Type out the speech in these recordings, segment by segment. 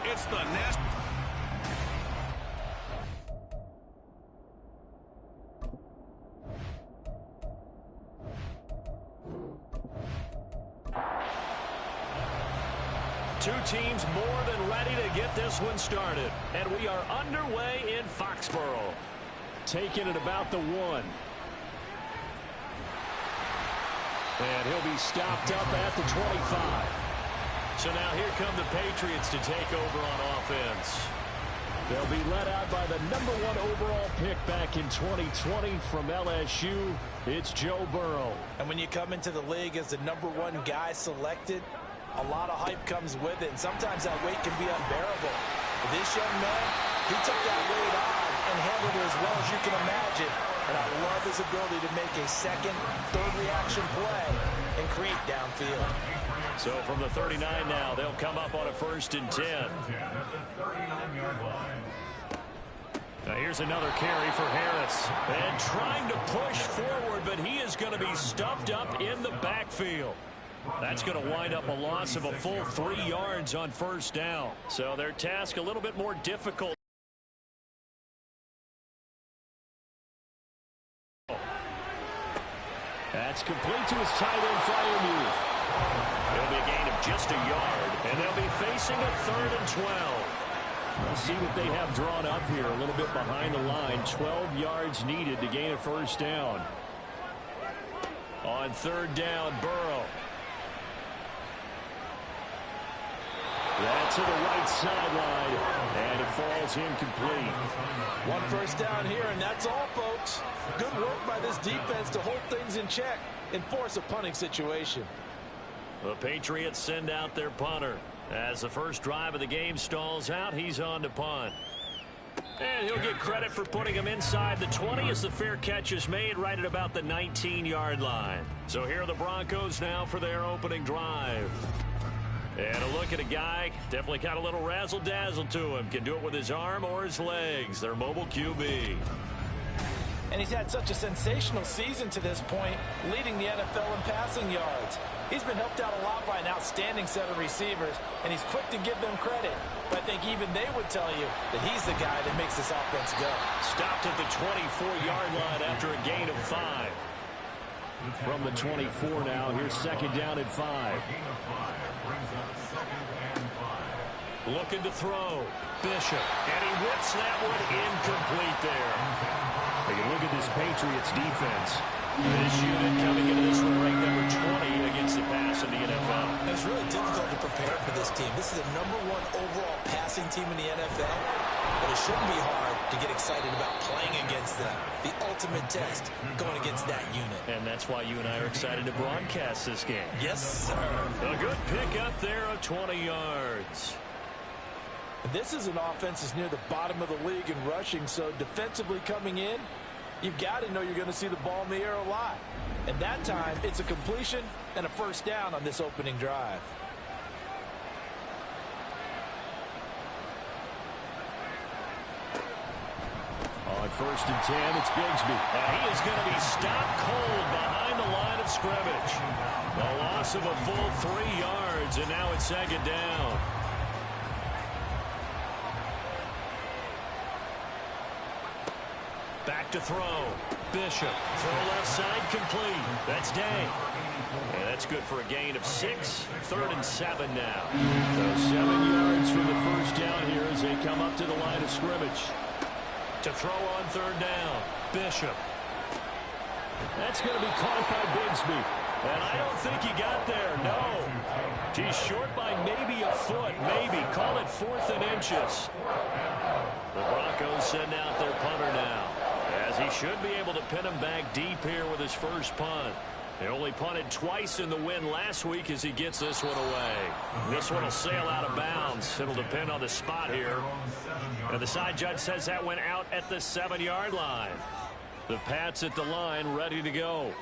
It's the nest. Two teams more than ready to get this one started. And we are underway in Foxborough. Taking it about the 1. And he'll be stopped up at the 25. So now here come the Patriots to take over on offense. They'll be led out by the #1 overall pick back in 2020 from LSU. It's Joe Burrow. And when you come into the league as the #1 guy selected, a lot of hype comes with it, and sometimes that weight can be unbearable. But this young man, he took that weight on and handled it as well as you can imagine. And I love his ability to make a second, third reaction play and create downfield. So from the 39 now, they'll come up on a 1st and 10. Now here's another carry for Harris. And trying to push forward, but he is going to be stuffed up in the backfield. That's going to wind up a loss of a full 3 yards on 1st down. So their task a little bit more difficult. That's complete to his tight end Freiermuth. It'll be a gain of just a yard, and they'll be facing a 3rd and 12. We'll see what they have drawn up here. A little bit behind the line. 12 yards needed to gain a 1st down. On 3rd down, Burrow. That's to the right sideline, and it falls incomplete. 1 first down here, and that's all, folks. Good work by this defense to hold things in check and force a punting situation. The Patriots send out their punter. As the first drive of the game stalls out, he's on to punt. And he'll get credit for putting him inside the 20 as the fair catch is made right at about the 19-yard line. So here are the Broncos now for their opening drive. And a look at a guy, definitely got a little razzle-dazzle to him. Can do it with his arm or his legs. Their mobile QB. And he's had such a sensational season to this point, leading the NFL in passing yards. He's been helped out a lot by an outstanding set of receivers, and he's quick to give them credit. But I think even they would tell you that he's the guy that makes this offense go. Stopped at the 24-yard line after a gain of 5. From the 24 now, here's 2nd down and 5. Looking to throw. Bishop. And he whips that one incomplete there. Take a look at this Patriots defense. This unit coming into this one ranked number 20 against the pass in the NFL. And it's really difficult to prepare for this team. This is the #1 overall passing team in the NFL. But it shouldn't be hard to get excited about playing against them. The ultimate test going against that unit. And that's why you and I are excited to broadcast this game. Yes, sir. A good pick up there of 20 yards. This is an offense that's near the bottom of the league in rushing, so defensively coming in, you've got to know you're going to see the ball in the air a lot. And that time, it's a completion and a 1st down on this opening drive. On 1st and 10, it's Bigsby. He is going to be stopped cold behind the line of scrimmage. A loss of a full 3 yards, and now it's 2nd down. Back to throw. Bishop. Throw left side complete. That's Day. And that's good for a gain of 6. 3rd and 7 now. So 7 yards for the 1st down here as they come up to the line of scrimmage. To throw on 3rd down. Bishop. That's going to be caught by Bigsby. And I don't think he got there. No. He's short by maybe a foot. Maybe. Call it 4th and inches. The Broncos send out their punter now, as he should be able to pin him back deep here with his first punt. They only punted twice in the win last week as he gets this one away. This one will sail out of bounds. It'll depend on the spot here. And the side judge says that went out at the 7-yard line. The Pats at the line ready to go.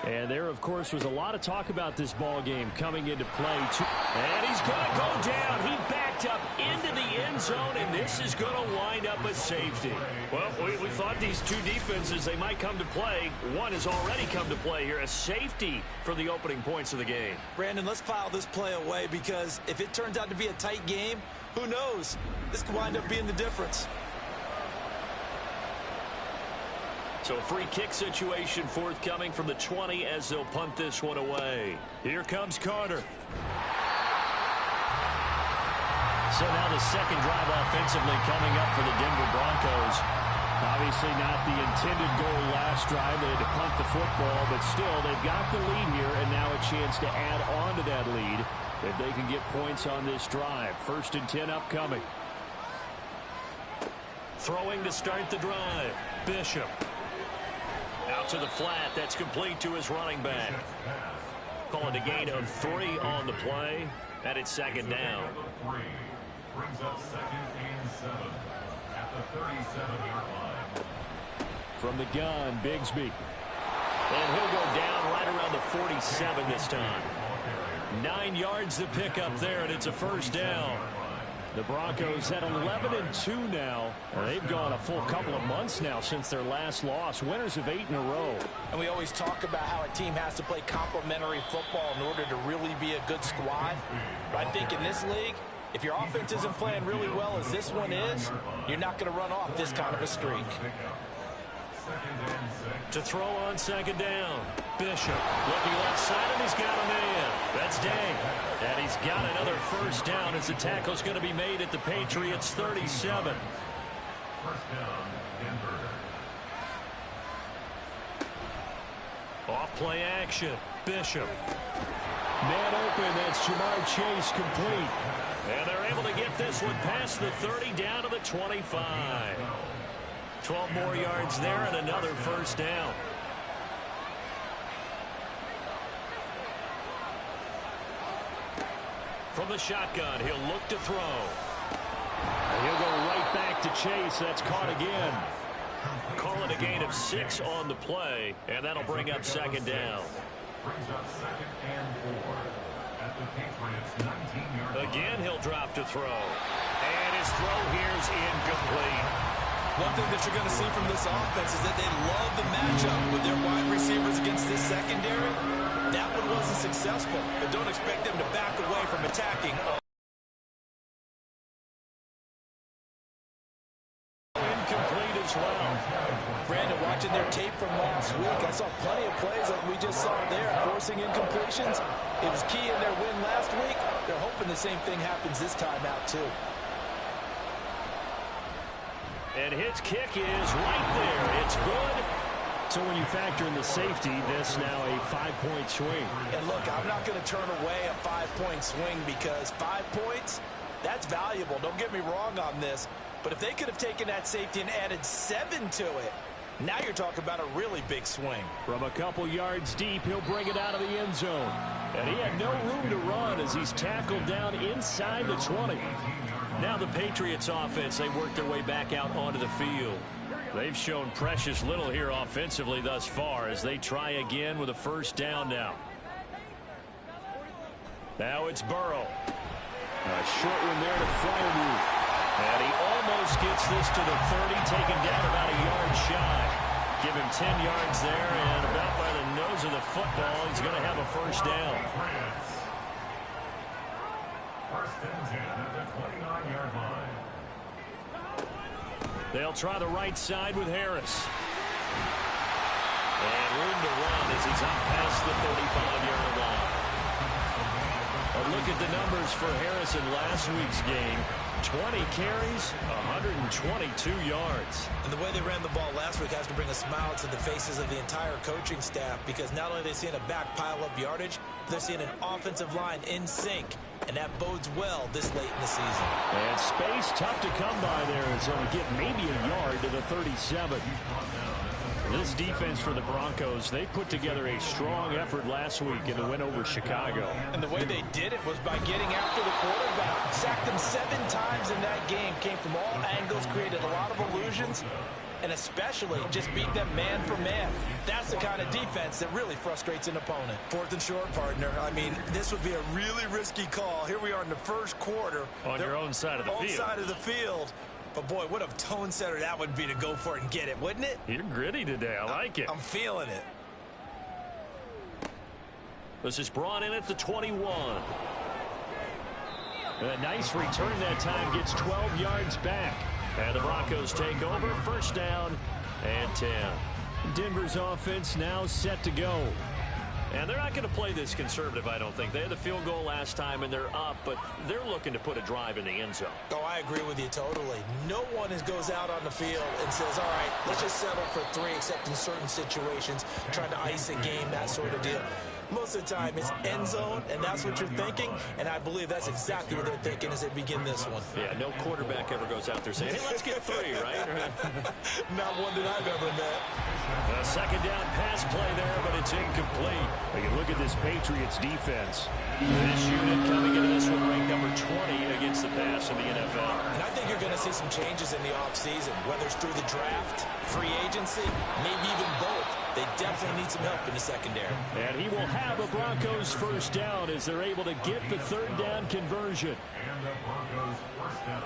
And there, of course, was a lot of talk about this ball game coming into play. And he's going to go down. He backed up into the end zone, and this is going to wind up a safety. Well, we thought these two defenses, they might come to play. One has already come to play here, a safety for the opening points of the game. Brandon, let's file this play away, because if it turns out to be a tight game, Who knows? This could wind up being the difference. So a free kick situation forthcoming from the 20 as they'll punt this one away. Here comes Carter. So now the second drive offensively coming up for the Denver Broncos. Obviously not the intended goal last drive. They had to punt the football, but still they've got the lead here and now a chance to add on to that lead if they can get points on this drive. 1st and 10 upcoming. Throwing to start the drive. Bishop. Out to the flat. That's complete to his running back. Calling a gain of 3 on the play. And it's 2nd down. Brings up 2nd and 7 at the 37-yard line. From the gun, Bigsby. And he'll go down right around the 47 this time. 9 yards to pick up there, and it's a 1st down. The Broncos at 11-2 now. They've gone a full couple of months now since their last loss. Winners of 8 in a row. And we always talk about how a team has to play complementary football in order to really be a good squad. But I think in this league, if your offense isn't playing really well as this one is, you're not going to run off this kind of a streak. To throw on 2nd down. Bishop looking left side, and he's got a man. That's Day. And he's got another 1st down as the tackle's going to be made at the Patriots 37. 1st down, Denver. Off play action. Bishop. Man open, that's Jamar Chase complete. And they're able to get this one past the 30 down to the 25. 12 more yards there and another 1st down. From the shotgun, he'll look to throw. And he'll go right back to Chase. That's caught again. Call it a gain of 6 on the play, and that'll bring up 2nd down. Brings up 2nd and 4 at the Patriots 19-yard line. Again, he'll drop to throw. And his throw here's incomplete. One thing that you're going to see from this offense is that they love the matchup with their wide receivers against this secondary. That one wasn't successful, but don't expect them to back away from attacking. Incomplete as well. Brandon, watching their tape from last week, I saw plenty of plays like we just saw there, forcing incompletions. It was key in their win last week. They're hoping the same thing happens this time out, too. And his kick is right there. It's good. So when you factor in the safety, this now a 5-point swing. And look, I'm not going to turn away a 5-point swing because 5 points, that's valuable. Don't get me wrong on this. But if they could have taken that safety and added 7 to it, now you're talking about a really big swing. From a couple yards deep, he'll bring it out of the end zone. And he had no room to run as he's tackled down inside the 20. Now the Patriots offense, they work their way back out onto the field. They've shown precious little here offensively thus far as they try again with a 1st down now. Now it's Burrow. A short one there to Freiermuth. And he almost gets this to the 30, taken down about a yard shy. Give him 10 yards there, and about by the nose of the football, he's going to have a 1st down. 1st and 10 at the 29-yard line. They'll try the right side with Harris. And room to run as he's out past the 35-yard line. A look at the numbers for Harris in last week's game. 20 carries, 122 yards. And the way they ran the ball last week has to bring a smile to the faces of the entire coaching staff because not only are they seeing a back pile up yardage, they're seeing an offensive line in sync. And that bodes well this late in the season. And space tough to come by there as they'll get maybe a yard to the 37. This defense for the Broncos, they put together a strong effort last week in the win over Chicago. And the way they did it was by getting after the quarterback. Sacked him 7 times in that game. Came from all angles, created a lot of illusions, and especially just beat them man for man. That's the kind of defense that really frustrates an opponent. 4th and short, partner. I mean, this would be a really risky call. Here we are in the 1st quarter. On your own side of the field. Own side of the field. But, boy, what a tone setter that would be to go for it and get it, wouldn't it? You're gritty today. I like it. I'm feeling it. This is brought in at the 21. A nice return that time, gets 12 yards back. And the Broncos take over, first down and 10. Denver's offense now set to go. And they're not going to play this conservative, I don't think. They had the field goal last time, and they're up, but they're looking to put a drive in the end zone. Oh, I agree with you totally. No one goes out on the field and says, all right, let's just settle for 3, except in certain situations, trying to ice a game, that sort of deal. Most of the time, it's end zone, and that's what you're thinking, and I believe that's exactly what they're thinking as they begin this one. Yeah, no quarterback ever goes out there saying, hey, let's get 3, right? Not one that I've ever met. A second down pass play there, but it's incomplete. We can look at this Patriots defense. This unit coming into this one ranked number 20 against the pass in the NFL. And I think you're going to see some changes in the offseason, whether it's through the draft, free agency, maybe even both. They definitely need some help in the secondary. And he will have a Broncos first down as they're able to get the third down conversion. And the Broncos first down.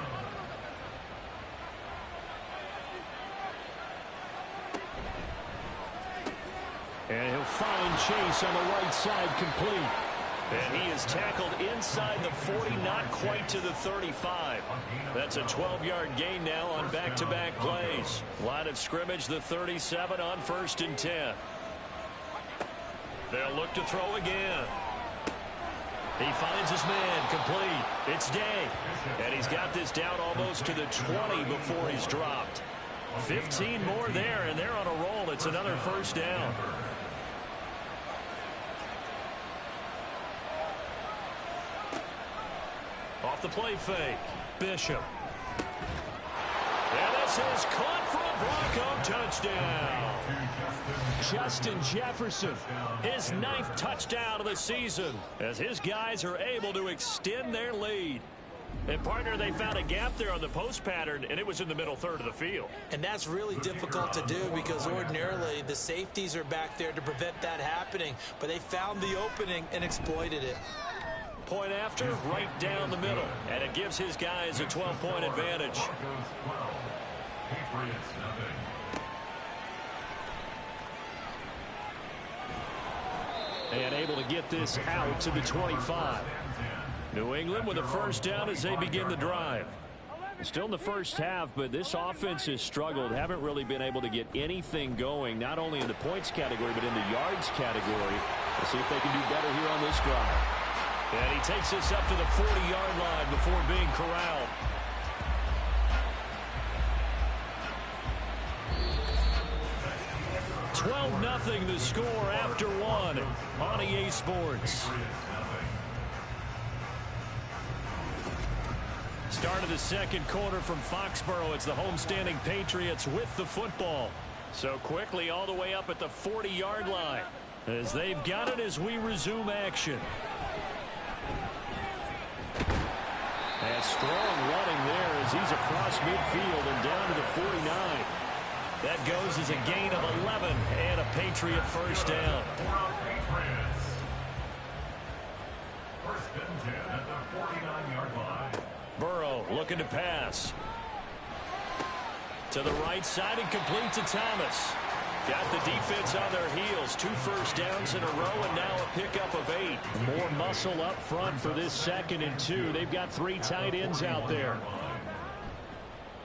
And he'll find Chase on the right side, complete. And he is tackled inside the 40, not quite to the 35. That's a 12-yard gain now on back-to-back plays. Line of scrimmage, the 37 on 1st and 10. They'll look to throw again. He finds his man, complete. It's Day. And he's got this down almost to the 20 before he's dropped. 15 more there, and they're on a roll. It's another first down. Off the play fake, Bishop. And this is caught for a Bronco touchdown. Justin Jefferson, his 9th touchdown of the season, as his guys are able to extend their lead. And, partner, they found a gap there on the post pattern, and it was in the middle third of the field. And that's really difficult to do because ordinarily the safeties are back there to prevent that happening. But they found the opening and exploited it. Point after, right down the middle. And it gives his guys a 12-point advantage. Broncos 12, Patriots nothing. And able to get this out to the 25. New England with a first down as they begin the drive. Still in the first half, but this offense has struggled. Haven't really been able to get anything going, not only in the points category, but in the yards category. We'll see if they can do better here on this drive. And he takes this up to the 40-yard line before being corralled. $12-0 the score after 1 on EA Sports. Start of the second quarter from Foxborough. It's the homestanding Patriots with the football. So quickly all the way up at the 40-yard line as they've got it as we resume action. And strong running there as he's across midfield and down to the 49. That goes as a gain of 11 and a Patriot first down. First and 10 at the 49-yard line. Burrow looking to pass. To the right side and complete to Thomas. Got the defense on their heels. 2 first downs in a row and now a pickup of 8. More muscle up front for this 2nd and 2. They've got 3 tight ends out there.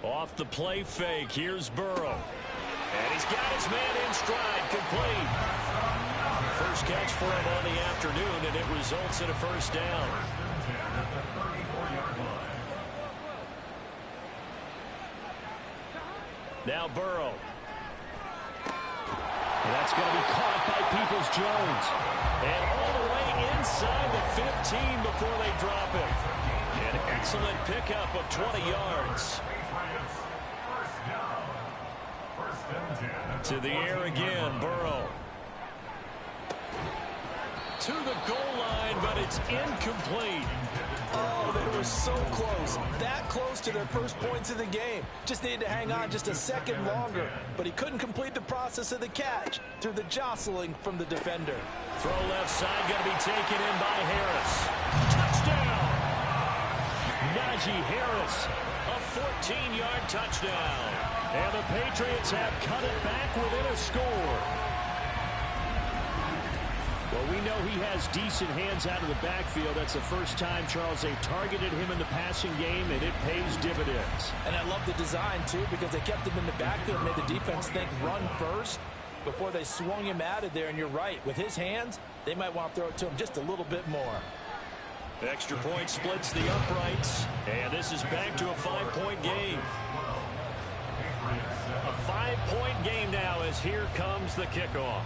Off the play fake, here's Burrow. And he's got his man in stride, complete. First catch for him on the afternoon, and it results in a first down. Now Burrow. And that's going to be caught by Peoples-Jones. And all the way inside the 15 before they drop it. An excellent pickup of 20 yards. To the air again, Burrow. To the goal line, but it's incomplete. Oh, they were so close. That close to their first points of the game. Just needed to hang on just a second longer. But he couldn't complete the process of the catch through the jostling from the defender. Throw left side, going to be taken in by Harris. Touchdown! Najee Harris, a 14-yard touchdown. And the Patriots have cut it back within a score. Well, we we know he has decent hands out of the backfield. That's the first time, Charles, they've targeted him in the passing game, and it pays dividends. And I love the design, too, because they kept him in the backfield and made the defense think run first before they swung him out of there. And you're right, with his hands, they might want to throw it to him just a little bit more. Extra point splits the uprights, and this is back to a 5-point game. A 5-point game now as here comes the kickoff.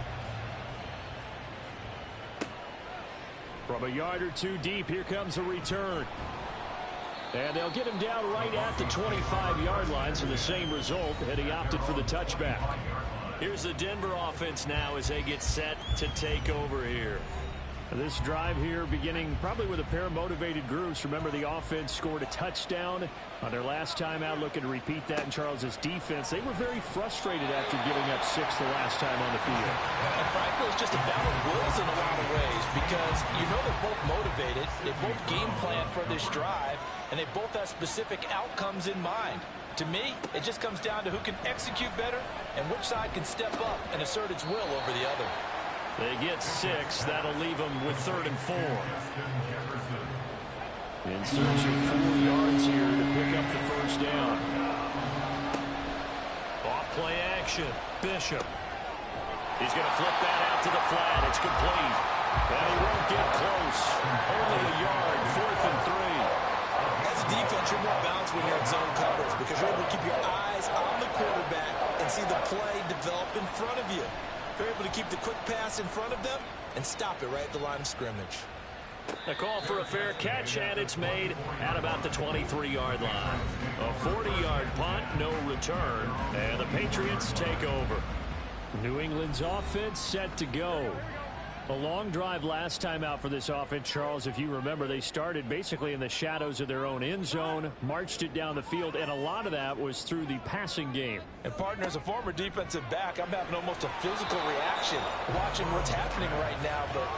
From a yard or two deep, here comes a return. And they'll get him down right at the 25-yard line, so the same result, and he opted for the touchback. Here's the Denver offense now as they get set to take over here. This drive here beginning probably with a pair of motivated groups. Remember, the offense scored a touchdown on their last time out, looking to repeat that in Charles's defense. They were very frustrated after giving up 6 the last time on the field. And frankly, it's just a battle of wills in a lot of ways because you know they're both motivated. They both game plan for this drive, and they both have specific outcomes in mind. To me, it just comes down to who can execute better and which side can step up and assert its will over the other. They get 6. That'll leave them with 3rd and 4. In search of 4 yards here to pick up the first down. Off play action. Bishop. He's going to flip that out to the flat. It's complete. And he won't get close. Only a yard. 4th and 3. As a defense, you're more balanced when you're in zone coverage because you're able to keep your eyes on the quarterback and see the play develop in front of you. They're able to keep the quick pass in front of them and stop it right at the line of scrimmage. A call for a fair catch, and it's made at about the 23-yard line. A 40-yard punt, no return, and the Patriots take over. New England's offense set to go. A long drive last time out for this offense, Charles. If you remember, they started basically in the shadows of their own end zone, marched it down the field, and a lot of that was through the passing game. And partner, as a former defensive back, I'm having almost a physical reaction watching what's happening right now. But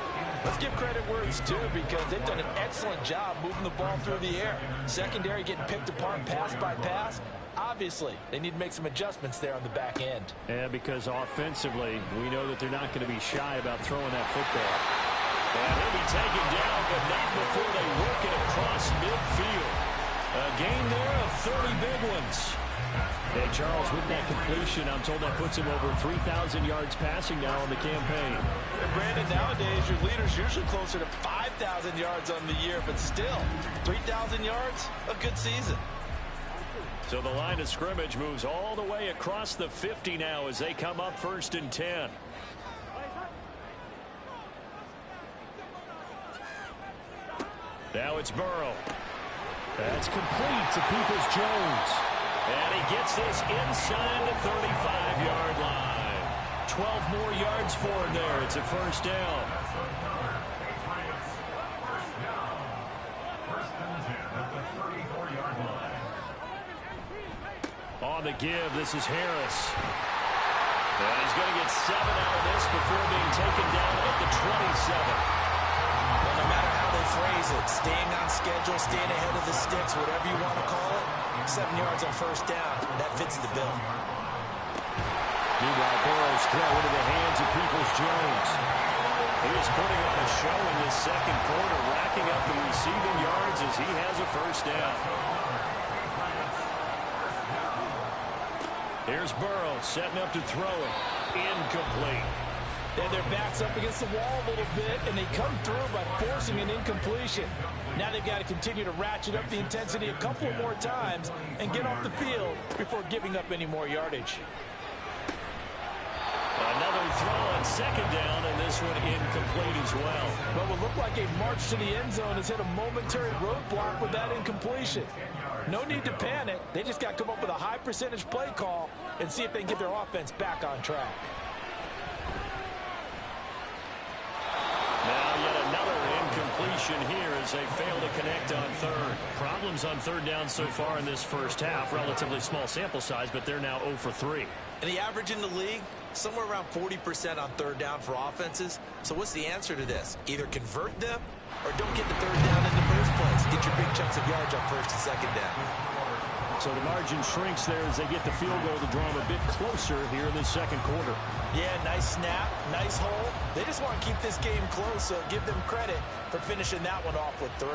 let's give credit where it's due because they've done an excellent job moving the ball through the air. Secondary getting picked apart pass by pass. Obviously, they need to make some adjustments there on the back end. Yeah, because offensively, we know that they're not going to be shy about throwing that football. And he'll be taken down, but not before they work it across midfield. A gain there of 30 big ones. Hey, Charles, with that completion, I'm told that puts him over 3,000 yards passing now on the campaign. And Brandon, nowadays, your leader's usually closer to 5,000 yards on the year, but still, 3,000 yards, a good season. So the line of scrimmage moves all the way across the 50 now as they come up 1st and 10. Now it's Burrow. That's complete to Peoples-Jones. And he gets this inside the 35-yard line. 12 more yards for him there. It's a first down. On the give, this is Harris. And he's going to get 7 out of this before being taken down at the 27. Well, no matter how they phrase it, staying on schedule, staying ahead of the sticks, whatever you want to call it, 7 yards on first down, that fits the bill. Meanwhile, Burrow's throw into the hands of Peoples-Jones. He is putting on a show in this second quarter, racking up the receiving yards as he has a first down. Here's Burrow setting up to throw it. Incomplete. And their back's up against the wall a little bit, and they come through by forcing an incompletion. Now they've got to continue to ratchet up the intensity a couple more times and get off the field before giving up any more yardage. Another throw on second down, and this one incomplete as well. What would look like a march to the end zone has hit a momentary roadblock with that incompletion. No need to panic. They just got to come up with a high percentage play call and see if they can get their offense back on track. Now yet another incompletion here as they fail to connect on third. Problems on third down so far in this first half. Relatively small sample size, but they're now 0 for 3. And the average in the league, somewhere around 40% on third down for offenses. So what's the answer to this? Either convert them or don't get the third down in the first place. Get your big chunks of yards on first and second down. So the margin shrinks there as they get the field goal to draw them a bit closer here in the second quarter. Yeah, nice snap, nice hole. They just want to keep this game close, so give them credit for finishing that one off with 3.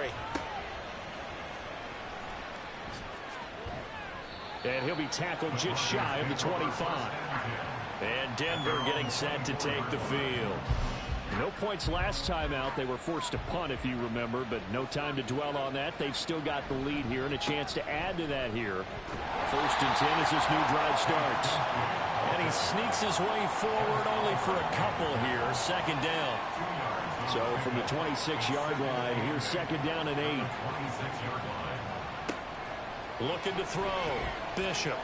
And he'll be tackled just shy of the 25. And Denver getting set to take the field. No points last time out. They were forced to punt, if you remember, but no time to dwell on that. They've still got the lead here and a chance to add to that here. 1st and 10 as this new drive starts. And he sneaks his way forward only for a couple here. 2nd down. So from the 26-yard line, here's 2nd down and 8. Looking to throw. Bishop.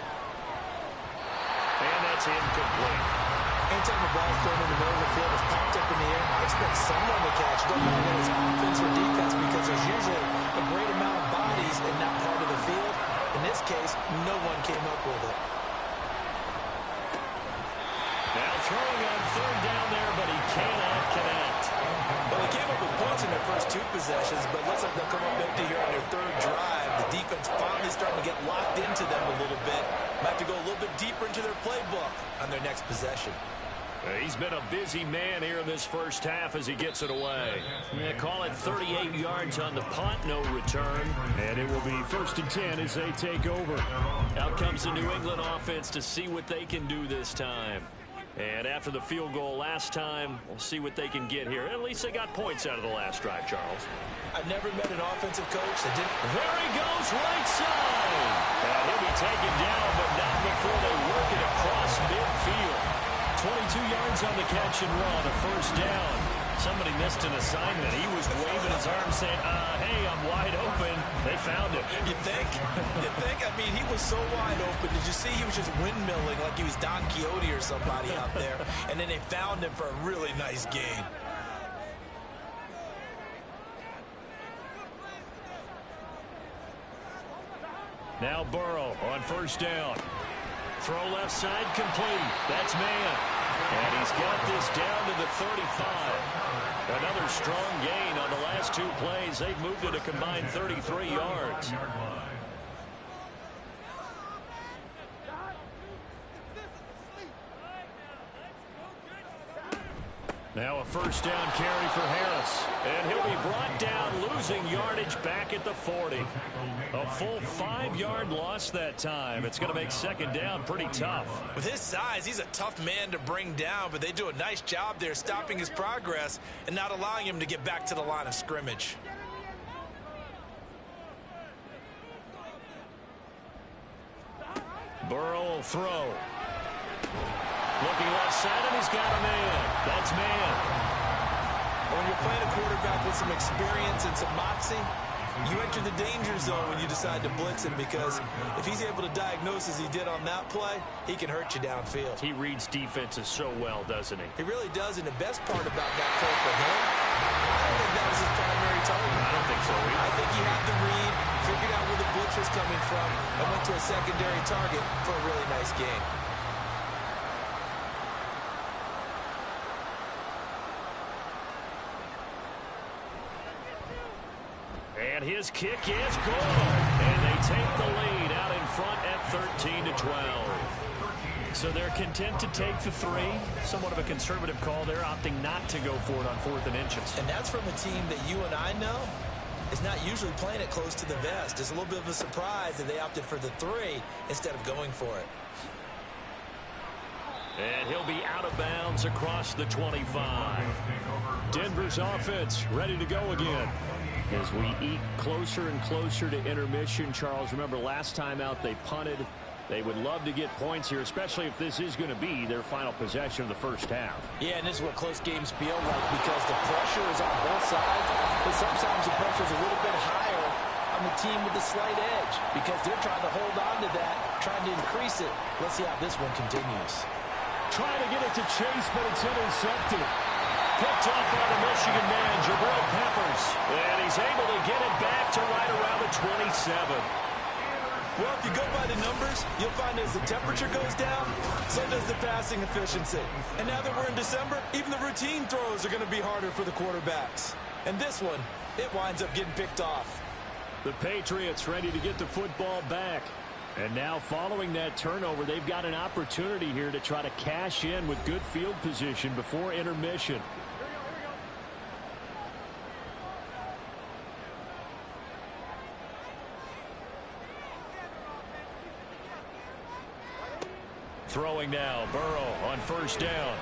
And that's incomplete. Anytime the ball's thrown in the middle of the field, it's popped up in the air, expect someone to catch. Don't matter whether it's offense or defense, because there's usually a great amount of bodies in that part of the field. In this case, no one came up with it. Now throwing on 3rd down there, but he cannot connect. Well, they came up with points in their first 2 possessions, but looks like they'll come up empty here on their 3rd drive. The defense finally starting to get locked into them a little bit. Might have to go a little bit deeper into their playbook on their next possession. He's been a busy man here in this first half as he gets it away. Yeah, call it 38 yards on the punt, no return. And it will be 1st and 10 as they take over. Out comes the New England offense to see what they can do this time. And after the field goal last time, we'll see what they can get here. At least they got points out of the last drive, Charles. I've never met an offensive coach that didn't... There he goes, right side. And he'll be taken down, but not before they work it across midfield. 22 yards on the catch and run, a 1st down. Somebody missed an assignment. He was waving his arm saying, hey, I'm wide open. They found him. You think? You think? I mean, he was so wide open. Did you see he was just windmilling like he was Don Quixote or somebody out there? And then they found him for a really nice gain. Now Burrow on 1st down. Throw left side complete. That's man. And he's got this down to the 35. Another strong gain on the last 2 plays. They've moved it a combined 33 yards. Now a 1st down carry for Harris. And he'll be brought down, losing yardage back at the 40. A full 5-yard loss that time. It's going to make 2nd down pretty tough. With his size, he's a tough man to bring down, but they do a nice job there stopping his progress and not allowing him to get back to the line of scrimmage. Burrow will throw. Looking left side, and he's got a man. That's man. When you're playing a quarterback with some experience and some moxie, you enter the danger zone when you decide to blitz him, because if he's able to diagnose as he did on that play, he can hurt you downfield. He reads defenses so well, doesn't he? He really does, and the best part about that play for him, I don't think that was his primary target. I don't think so either. I think he had the read, figured out where the blitz was coming from, and went to a secondary target for a really nice gain. And his kick is good. And they take the lead out in front at 13-12. So they're content to take the 3. Somewhat of a conservative call there, opting not to go for it on 4th and inches. And that's from a team that you and I know is not usually playing it close to the vest. It's a little bit of a surprise that they opted for the 3 instead of going for it. And he'll be out of bounds across the 25. Denver's offense ready to go again. As we eat closer and closer to intermission, Charles, remember last time out they punted. They would love to get points here, especially if this is going to be their final possession of the first half. Yeah, and this is what close games feel like, because the pressure is on both sides, but sometimes the pressure is a little bit higher on the team with the slight edge, because they're trying to hold on to that, trying to increase it. Let's see how this one continues. Trying to get it to Chase, but it's intercepted. Picked up by the Michigan man, Jabril Peppers. And he's able to get it back to right around the 27. Well, if you go by the numbers, you'll find as the temperature goes down, so does the passing efficiency. And now that we're in December, even the routine throws are going to be harder for the quarterbacks. And this one, it winds up getting picked off. The Patriots ready to get the football back. And now following that turnover, they've got an opportunity here to try to cash in with good field position before intermission. Throwing now, Burrow on first down.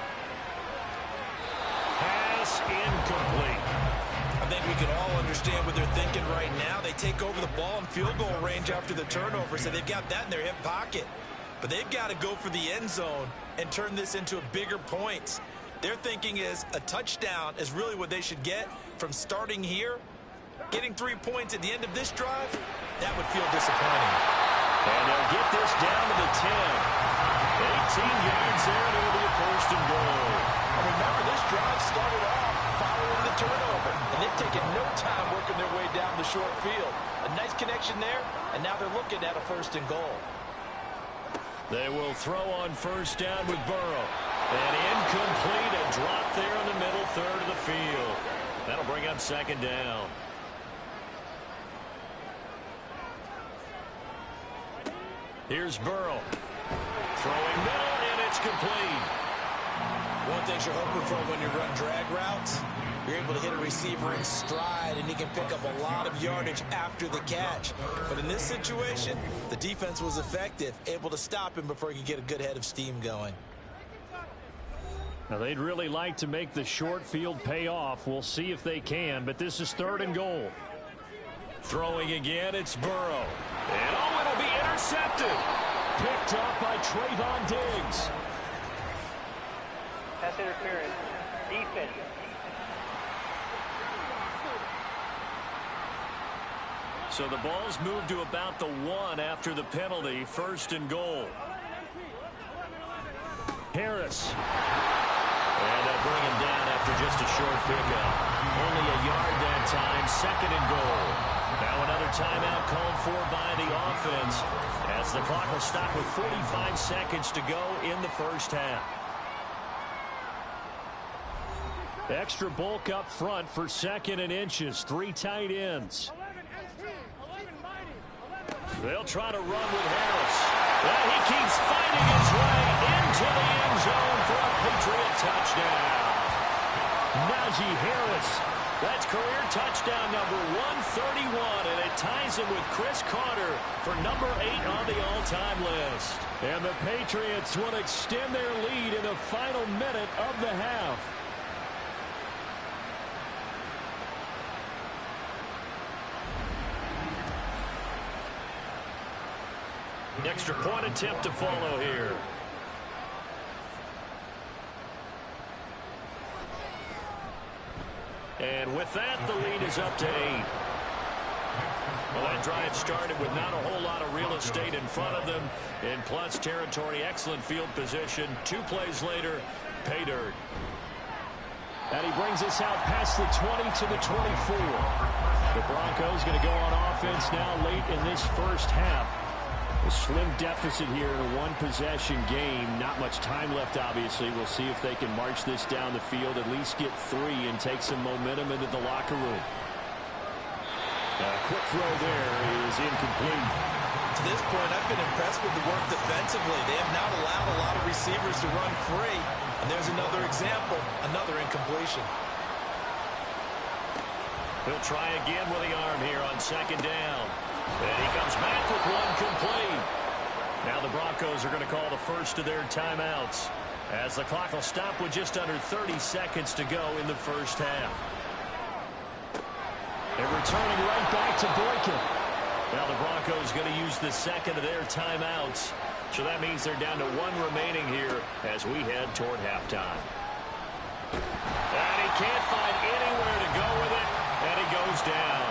Pass incomplete. I think we can all understand what they're thinking right now. They take over the ball in field goal range after the turnover, so they've got that in their hip pocket. But they've got to go for the end zone and turn this into bigger points. Their thinking is a touchdown is really what they should get from starting here. Getting 3 points at the end of this drive, that would feel disappointing. And they'll get this down to the 10. 18 yards there, and it'll be a first and goal. And remember, this drive started off following the turnover, and they've taken no time working their way down the short field. A nice connection there, and now they're looking at a first and goal. They will throw on first down with Burrow. And incomplete, a drop there in the middle third of the field. That'll bring up second down. Here's Burrow. Throwing middle, and it's complete. One thing you're hoping for when you run drag routes, you're able to hit a receiver in stride, and he can pick up a lot of yardage after the catch. But in this situation, the defense was effective, able to stop him before he could get a good head of steam going. Now, they'd really like to make the short field pay off. We'll see if they can, but this is third and goal. Throwing again, it's Burrow. And, oh, it'll be intercepted. Picked up by Trayvon Diggs. Pass interference. Defense. So the ball's moved to about the 1 after the penalty. First and goal. Harris. And they'll bring him down after just a short pickup. Only a yard that time. Second and goal. Now another timeout called for by the offense as the clock will stop with 45 seconds to go in the first half. Extra bulk up front for second and inches. 3 tight ends. They'll try to run with Harris. And he keeps fighting his way into the end zone for a Patriot touchdown. Najee Harris. That's career touchdown number 131, and it ties him with Chris Carter for number 8 on the all-time list. And the Patriots will extend their lead in the final minute of the half. Extra point attempt to follow here. And with that, the lead is up to 8. Well, that drive started with not a whole lot of real estate in front of them. In plus territory, excellent field position. 2 plays later, pay dirt. And he brings us out past the 20 to the 24. The Broncos going to go on offense now late in this first half. A slim deficit here in a one-possession game. Not much time left, obviously. We'll see if they can march this down the field, at least get 3 and take some momentum into the locker room. A quick throw there is incomplete. To this point, I've been impressed with the work defensively. They have not allowed a lot of receivers to run free. And there's another example, another incompletion. He'll try again with the arm here on second down. And he comes back with 1 complete. Now the Broncos are going to call the first of their timeouts as the clock will stop with just under 30 seconds to go in the first half. And returning right back to Boykin. Now the Broncos going to use the second of their timeouts. So that means they're down to 1 remaining here as we head toward halftime. And he can't find anywhere to go with it, and he goes down.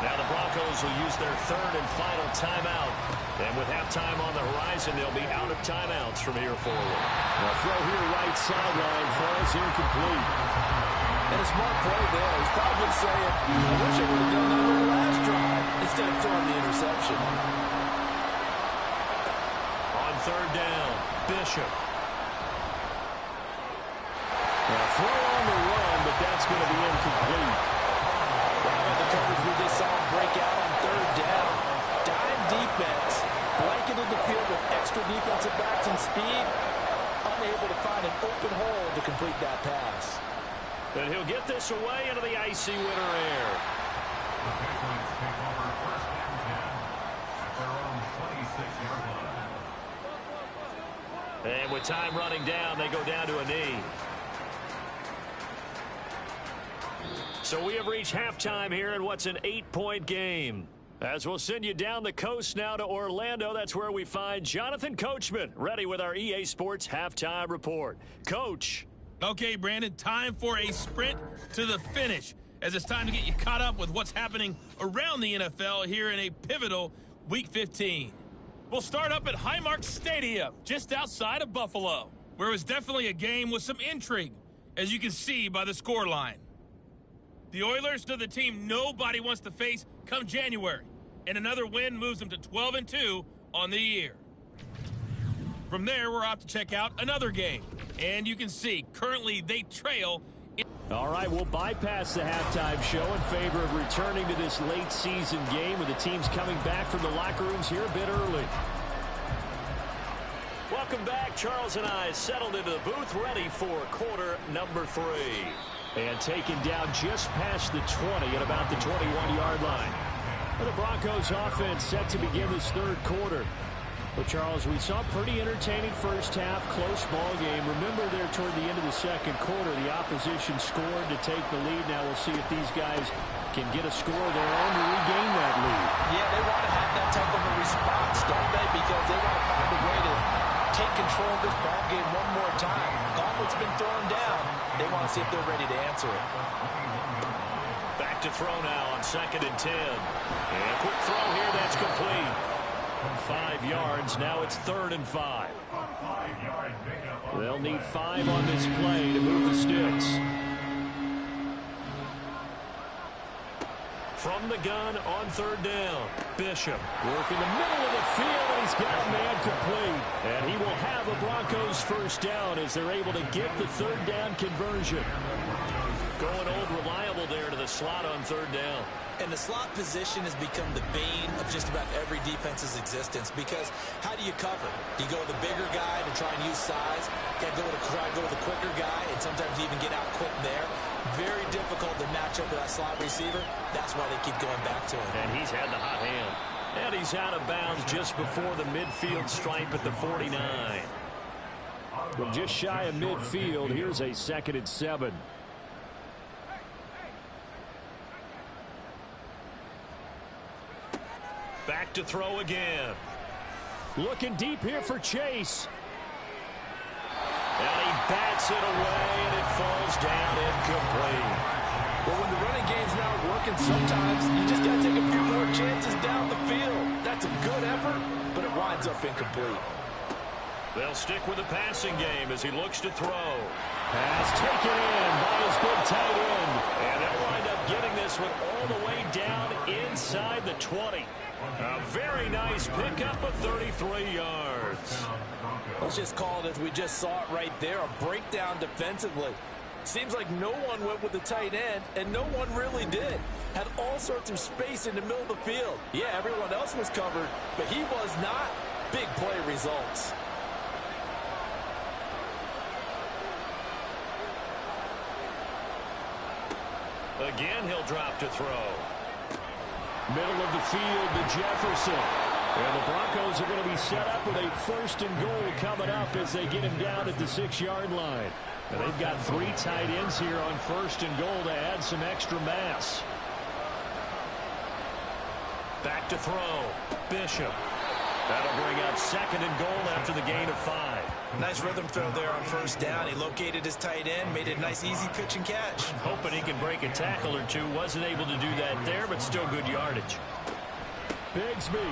Now the Broncos will use their third and final timeout. And with halftime on the horizon, they'll be out of timeouts from here forward. Now throw here right sideline falls incomplete. And a smart play there. He's probably saying, I wish I would have done that on the last drive instead of throwing the interception. On third down, Bishop. Now throw on the run, but that's going to be incomplete. The coverage we just saw break out on third down. Dime defense it into the field with extra defensive backs and speed, unable to find an open hole to complete that pass. And he'll get this away into the icy winter air. The Patriots take over first and 10 at their own 26-yard line. And with time running down, they go down to a knee. So we have reached halftime here in what's an 8-point game. As we'll send you down the coast now to Orlando, that's where we find Jonathan Coachman, ready with our EA Sports Halftime Report. Coach. Okay, Brandon, time for a sprint to the finish, as it's time to get you caught up with what's happening around the NFL here in a pivotal Week 15. We'll start up at Highmark Stadium, just outside of Buffalo, where it was definitely a game with some intrigue, as you can see by the scoreline. The Oilers are the team nobody wants to face come January, and another win moves them to 12-2 on the year. From there, we're off to check out another game, and you can see currently they trail. All right, we'll bypass the halftime show in favor of returning to this late season game with the teams coming back from the locker rooms here a bit early. Welcome back. Charles and I settled into the booth ready for quarter number 3. And taken down just past the 20 at about the 21-yard line. And the Broncos offense set to begin this third quarter. Well, Charles, we saw a pretty entertaining first half, close ball game. Remember there toward the end of the second quarter, the opposition scored to take the lead. Now we'll see if these guys can get a score of their own to regain that lead. Yeah, they want to have that type of a response, don't they? Because they want to find a way to take control of this ball game one more time. Gauntlet's been thrown down. They want to see if they're ready to answer it. Back to throw now on 2nd and 10. And a quick throw here, that's complete. 5 yards, now it's 3rd and 5. They'll need 5 on this play to move the sticks. From the gun on 3rd down, Bishop working the middle of the field, and he's got a man complete. And he will have a Broncos first down as they're able to get the 3rd down conversion. Going old reliable there to the slot on 3rd down. And the slot position has become the bane of just about every defense's existence, because how do you cover? Do you go with the bigger guy to try and use size? Try to go with the quicker guy, and sometimes you even get out quick there. Very difficult to match up with that slot receiver. That's why they keep going back to him. And he's had the hot hand. And he's out of bounds just before the midfield stripe at the 49. From just shy of midfield, here's a 2nd and 7. Back to throw again. Looking deep here for Chase. And he bats it away, and it falls down incomplete. Well, when the running game's not working, sometimes you just got to take a few more chances down the field. That's a good effort, but it winds up incomplete. They'll stick with the passing game as he looks to throw. Pass taken in by his big tight end. And they'll wind up getting this one all the way down inside the 20. A very nice pickup of 33 yards. Let's just call it as we just saw it right there, a breakdown defensively. Seems like no one went with the tight end, and no one really did. Had all sorts of space in the middle of the field. Yeah, everyone else was covered, but he was not. Big play results. Again, he'll drop to throw. Middle of the field to Jefferson. And the Broncos are going to be set up with a 1st and goal coming up as they get him down at the 6-yard line. And they've got 3 tight ends here on 1st and goal to add some extra mass. Back to throw. Bishop. That'll bring up 2nd and goal after the gain of 5. Nice rhythm throw there on 1st down. He located his tight end, made it a nice easy pitch and catch. Hoping he can break a tackle or two. Wasn't able to do that there, but still good yardage. Bigsby.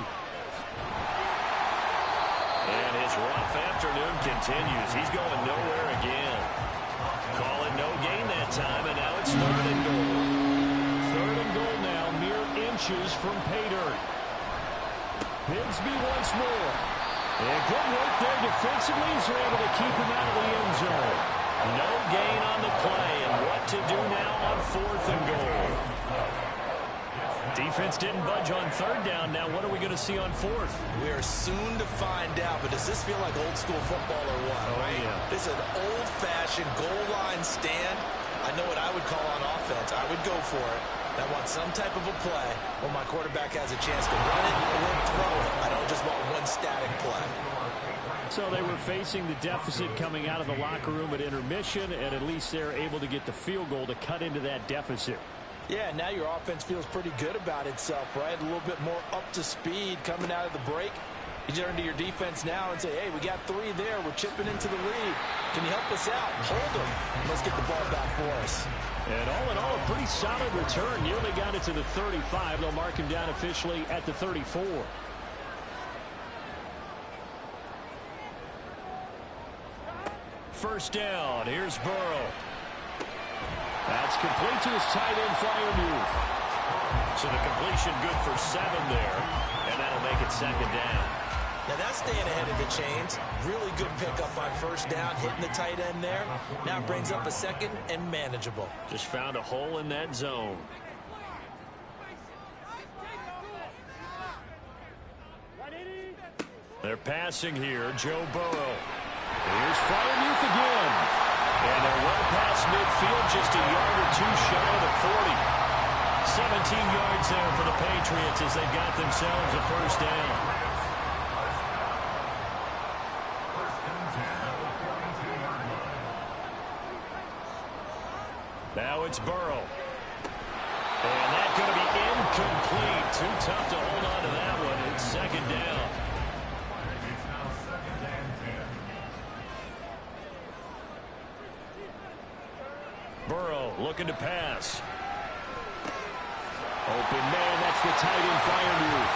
And his rough afternoon continues. He's going nowhere again. Call it no gain that time, and now it's 3rd and goal. 3rd and goal now, mere inches from pay dirt. Bigsby once more. And good work there defensively as they're able to keep him out of the end zone. No gain on the play, and what to do now on 4th and goal. Defense didn't budge on third down. Now what are we going to see on fourth? We are soon to find out, but does this feel like old school football or what? Oh, right? yeah. This is an old-fashioned goal line stand. I know what I would call on offense. I would go for it. I want some type of a play where my quarterback has a chance to run it or throw it. I don't just want one static play. So they were facing the deficit coming out of the locker room at intermission, and at least they're able to get the field goal to cut into that deficit. Yeah, now your offense feels pretty good about itself, right? A little bit more up to speed coming out of the break. You turn to your defense now and say, hey, we got 3 there. We're chipping into the lead. Can you help us out? Hold them. Let's get the ball back for us. And all in all, a pretty solid return. Nearly got it to the 35. They'll mark him down officially at the 34. First down. Here's Burrow. That's complete to his tight end, Freiermuth. So the completion good for 7 there, and that'll make it second down. Now that's staying ahead of the chains. Really good pickup on first down, hitting the tight end there. Now brings up a second and manageable. Just found a hole in that zone. They're passing here, Joe Burrow. Here's Freiermuth again. And they're well past midfield, just a yard or 2 shy of the 40. 17 yards there for the Patriots as they got themselves a first down. Now it's Burrow. And that's going to be incomplete. Too tough to hold on to that one. It's second down. It's now second and 10. Burrow looking to pass. Open man, that's the tight end, Freiermuth.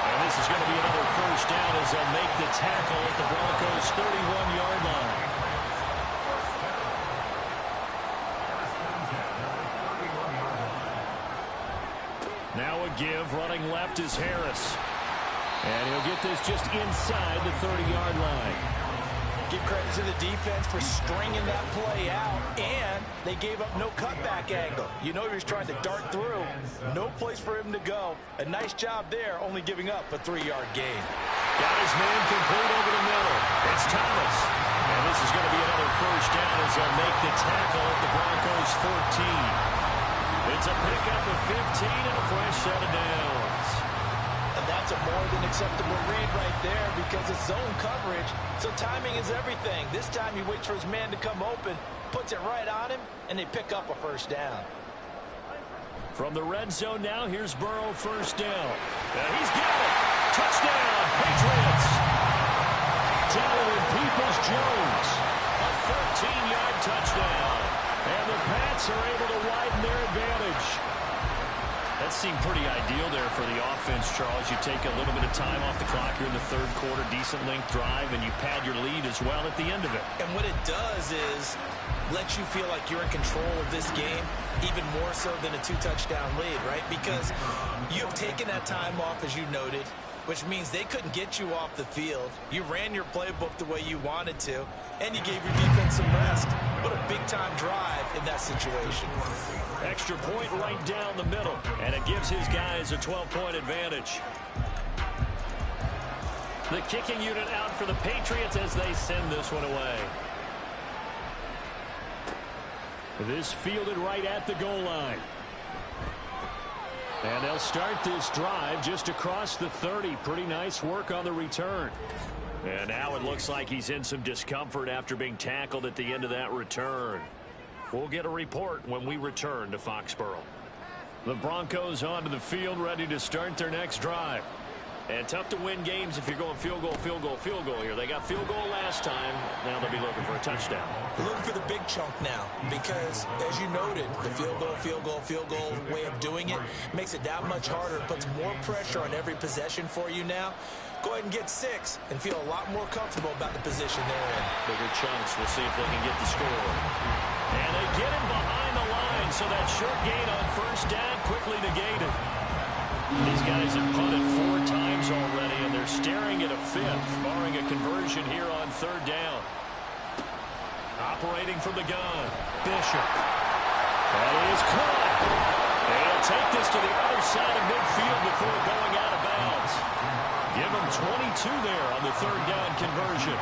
And this is going to be another first down as they'll make the tackle at the Broncos' 31-yard line. Now a give, running left is Harris. And he'll get this just inside the 30-yard line. Give credit to the defense for stringing that play out, and they gave up no cutback angle. You know he was trying to dart through. No place for him to go. A nice job there, only giving up a 3-yard gain. Got his man complete over the middle. It's Thomas. And this is going to be another first down as they'll make the tackle at the Broncos' 14. It's a pickup of 15 and a fresh set of downs. And that's a more than acceptable read right there because it's zone coverage, so timing is everything. This time he waits for his man to come open, puts it right on him, and they pick up a first down. From the red zone now, here's Burrow, first down. And he's got it. Touchdown, Patriots. Donovan Peoples-Jones. A 13-yard touchdown. And the Pats are able to widen their advantage. That seemed pretty ideal there for the offense, Charles. You take a little bit of time off the clock here in the third quarter, decent length drive, and you pad your lead as well at the end of it. And what it does is let you feel like you're in control of this game, even more so than a 2-touchdown lead, right? Because you've taken that time off, as you noted, which means they couldn't get you off the field. You ran your playbook the way you wanted to, and you gave your defense some rest. What a big-time drive in that situation. Extra point right down the middle, and it gives his guys a 12-point advantage. The kicking unit out for the Patriots as they send this one away. This fielded right at the goal line. And they'll start this drive just across the 30. Pretty nice work on the return. And now it looks like he's in some discomfort after being tackled at the end of that return. We'll get a report when we return to Foxborough. The Broncos onto the field, ready to start their next drive. And tough to win games if you're going field goal, field goal, field goal here. They got field goal last time. Now they'll be looking for a touchdown. Looking for the big chunk now because, as you noted, the field goal way of doing it makes it that much harder. It puts more pressure on every possession for you now. Go ahead and get 6 and feel a lot more comfortable about the position they're in. Bigger chunks. We'll see if they can get the score. And they get him behind the line, so that short gain on first down quickly negated. These guys have punted 4 times already, and they're staring at a 5th, barring a conversion here on third down. Operating from the gun, Bishop. That is caught. They'll take this to the other side of midfield before going out of bounds. Give them 22 there on the third down conversion.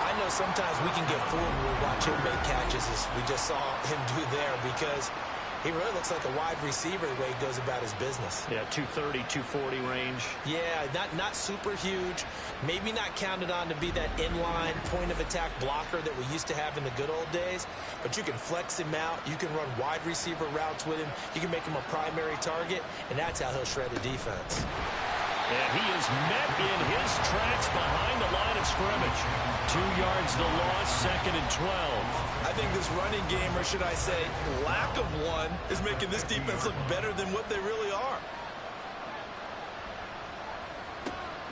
I know sometimes we can get fooled when we watch him make catches, as we just saw him do there, because he really looks like a wide receiver the way he goes about his business. Yeah, 230, 240 range. Yeah, not super huge. Maybe not counted on to be that inline point-of-attack blocker that we used to have in the good old days. But you can flex him out. You can run wide receiver routes with him. You can make him a primary target, and that's how he'll shred the defense. And he is met in his tracks behind the line of scrimmage. 2 yards the loss, 2nd and 12. I think this running game, or should I say lack of one, is making this defense look better than what they really are.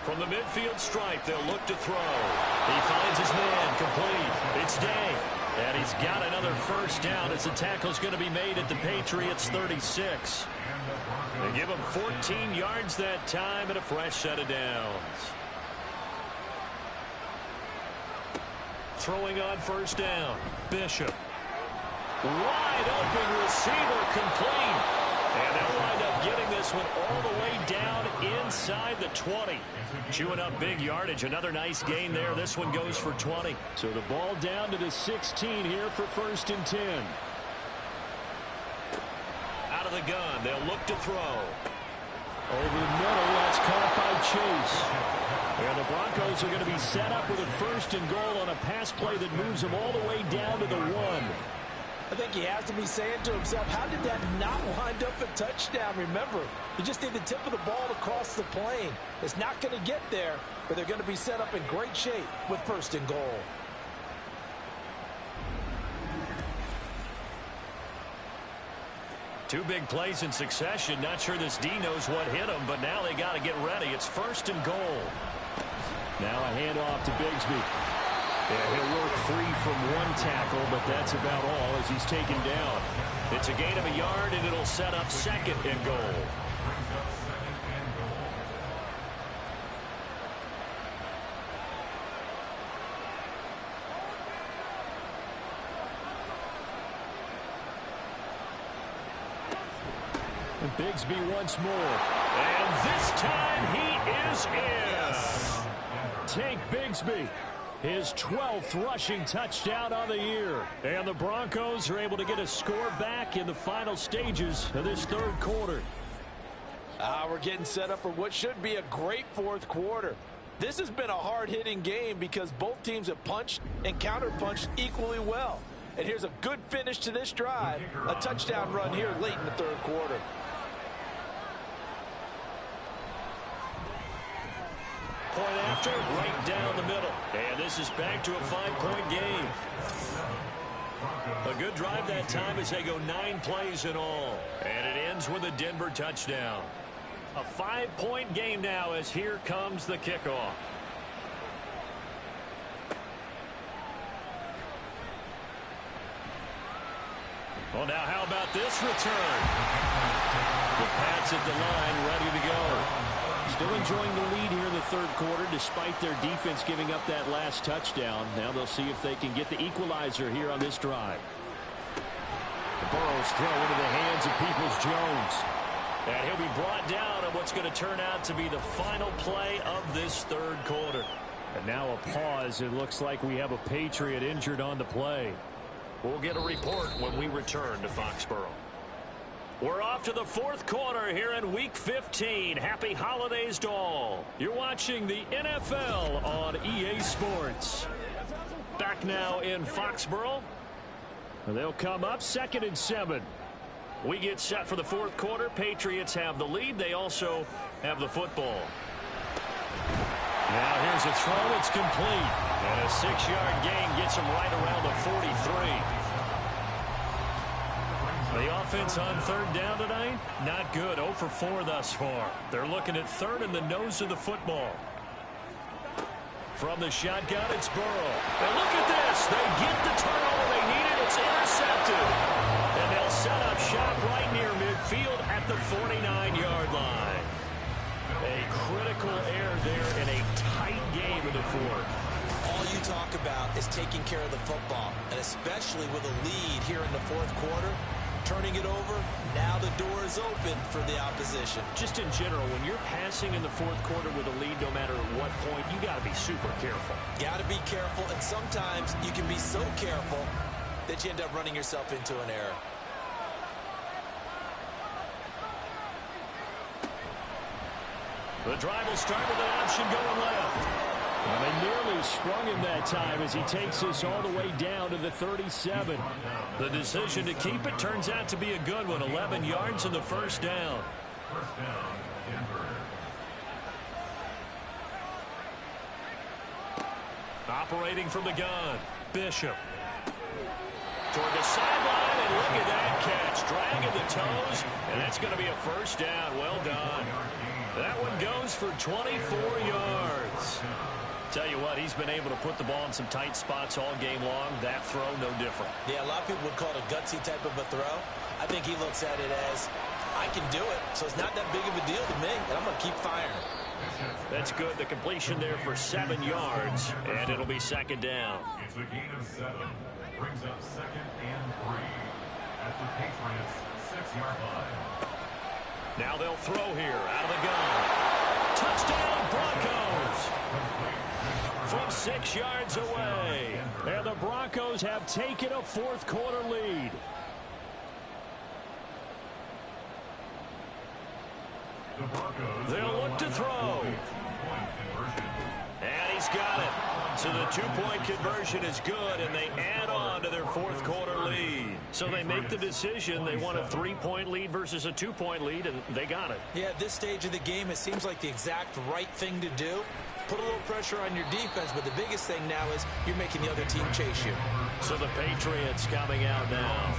From the midfield stripe, they'll look to throw. He finds his man, complete. It's Day. And he's got another first down as the tackle's going to be made at the Patriots' 36. They give him 14 yards that time and a fresh set of downs. Throwing on first down, Bishop. Wide open receiver, complete. And they'll wind up getting this one all the way down inside the 20. Chewing up big yardage. Another nice gain there. This one goes for 20. So the ball down to the 16 here for 1st and 10. Out of the gun, they'll look to throw. Over the middle, that's caught by Chase. And the Broncos are going to be set up with a 1st and goal on a pass play that moves them all the way down to the 1. I think he has to be saying to himself, how did that not wind up a touchdown? Remember, you just need the tip of the ball to cross the plane. It's not going to get there, but they're going to be set up in great shape with 1st and goal. Two big plays in succession. Not sure this D knows what hit him, but now they got to get ready. It's 1st and goal. Now a handoff to Bigsby. Yeah, he'll work free from one tackle, but that's about all as he's taken down. It's a gain of a yard, and it'll set up 2nd and goal. And Bigsby once more. And this time he is in. Yes. Tank Bigsby. His 12th rushing touchdown on the year. And the Broncos are able to get a score back in the final stages of this 3rd quarter. We're getting set up for what should be a great 4th quarter. This has been a hard-hitting game because both teams have punched and counter-punched equally well. And here's a good finish to this drive. A touchdown run here late in the 3rd quarter. Point after, right down the middle. And this is back to a 5-point game. A good drive that time as they go 9 plays in all. And it ends with a Denver touchdown. A 5-point game now as here comes the kickoff. Well, now how about this return? The Pats at the line, ready to go. Still enjoying the lead here in the 3rd quarter despite their defense giving up that last touchdown. Now they'll see if they can get the equalizer here on this drive. The Burrows throw into the hands of Peoples-Jones. And he'll be brought down on what's going to turn out to be the final play of this 3rd quarter. And now a pause. It looks like we have a Patriot injured on the play. We'll get a report when we return to Foxborough. We're off to the 4th quarter here in Week 15. Happy holidays to all. You're watching the NFL on EA Sports. Back now in Foxborough. They'll come up 2nd and 7. We get set for the 4th quarter. Patriots have the lead. They also have the football. Now here's a throw. It's complete. And a 6-yard gain gets him right around the 43. The offense on 3rd down tonight, not good. 0 for 4 thus far. They're looking at 3rd in the nose of the football. From the shotgun, it's Burrow. And look at this. They get the turnover they needed. It's intercepted. And they'll set up shop right near midfield at the 49-yard line. A critical error there in a tight game in the 4th. All you talk about is taking care of the football, and especially with a lead here in the 4th quarter. turning it over. Now the door is open for the opposition. Just in general, when you're passing in the fourth quarter with a lead, no matter at what point, you got to be super careful. Got to be careful, and sometimes you can be so careful that you end up running yourself into an error. The drive will start with an option going left. Well, they nearly sprung him that time as he takes this all the way down to the 37. The decision to keep it turns out to be a good one. 11 yards in the first down. First down, Denver. Operating from the gun, Bishop. Toward the sideline, and look at that catch. Dragging the toes, and that's going to be a first down. Well done. That one goes for 24 yards. Tell you what, he's been able to put the ball in some tight spots all game long. That throw, no different. Yeah, a lot of people would call it a gutsy type of a throw. I think he looks at it as, I can do it, so it's not that big of a deal to me, and I'm going to keep firing. That's good. The completion there for 7 yards, and it'll be second down. It's a gain of 7. Brings up 2nd and 3 at the Patriots' 6-yard line. Now they'll throw here out of the gun. Touchdown, Broncos! From 6 yards away. And the Broncos have taken a fourth quarter lead. The Broncos They'll look to throw. And he's got it. So the two-point conversion is good, and they add on to their fourth quarter lead. So they make the decision. They want a 3-point lead versus a 2-point lead, and they got it. Yeah, at this stage of the game, it seems like the exact right thing to do. Put a little pressure on your defense, but the biggest thing now is you're making the other team chase you. So the Patriots coming out now.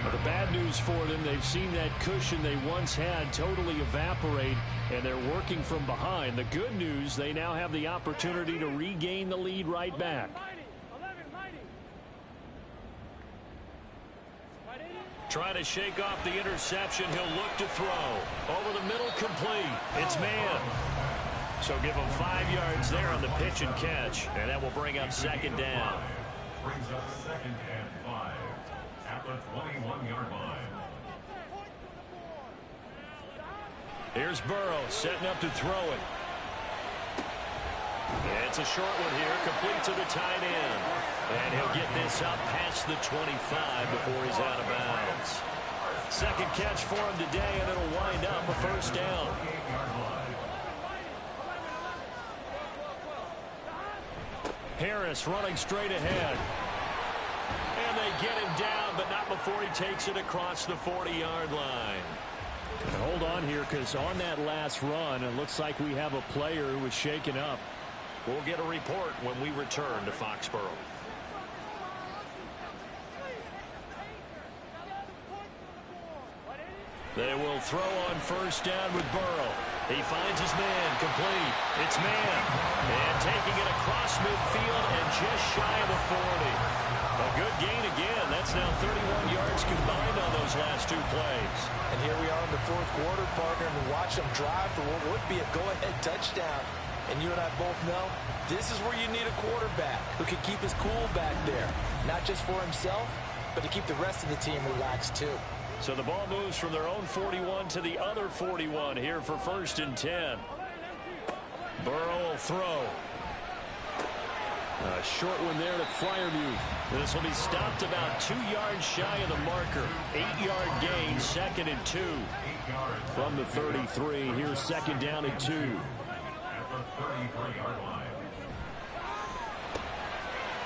But the bad news for them, they've seen that cushion they once had totally evaporate, and they're working from behind. The good news, they now have the opportunity to regain the lead right back. Trying to shake off the interception. He'll look to throw. Over the middle, complete. It's man. So give him 5 yards there on the pitch and catch, and that will bring up second down. Brings up 2nd and 5 at the 21-yard line. Here's Burrow setting up to throw it. It's a short one here, complete to the tight end. And he'll get this up past the 25 before he's out of bounds. Second catch for him today, and it'll wind up a first down. Harris running straight ahead. And they get him down, but not before he takes it across the 40-yard line. And hold on here, because on that last run, it looks like we have a player who was shaken up. We'll get a report when we return to Foxborough. They will throw on first down with Burrow. He finds his man, complete. It's man. And taking it across midfield and just shy of the 40. A good gain again. That's now 31 yards combined on those last two plays. And here we are in the fourth quarter, partner, and watch them drive for what would be a go-ahead touchdown. And you and I both know this is where you need a quarterback who can keep his cool back there. Not just for himself, but to keep the rest of the team relaxed too. So the ball moves from their own 41 to the other 41 here for 1st and 10. Burrow will throw. A short one there to Freiermuth. This will be stopped about 2 yards shy of the marker. 8-yard gain, 2nd and 2. From the 33, here's 2nd down and 2. At the 33-yard line.